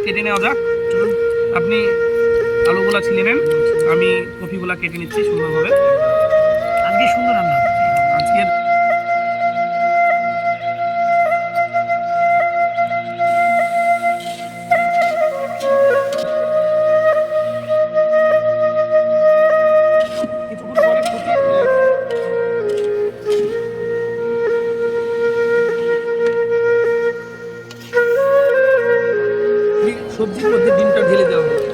কেটে নেওয়া যাক। চলুন, আপনি আলুগুলা ছিলে নেন, আমি কপিগুলা কেটে নিচ্ছি সুন্দরভাবে। আজকে সুন্দর রান্না আজকের কিছুক্ষণ পরে সবজির মধ্যে ডিমটা ঢেলে দেওয়া হবে।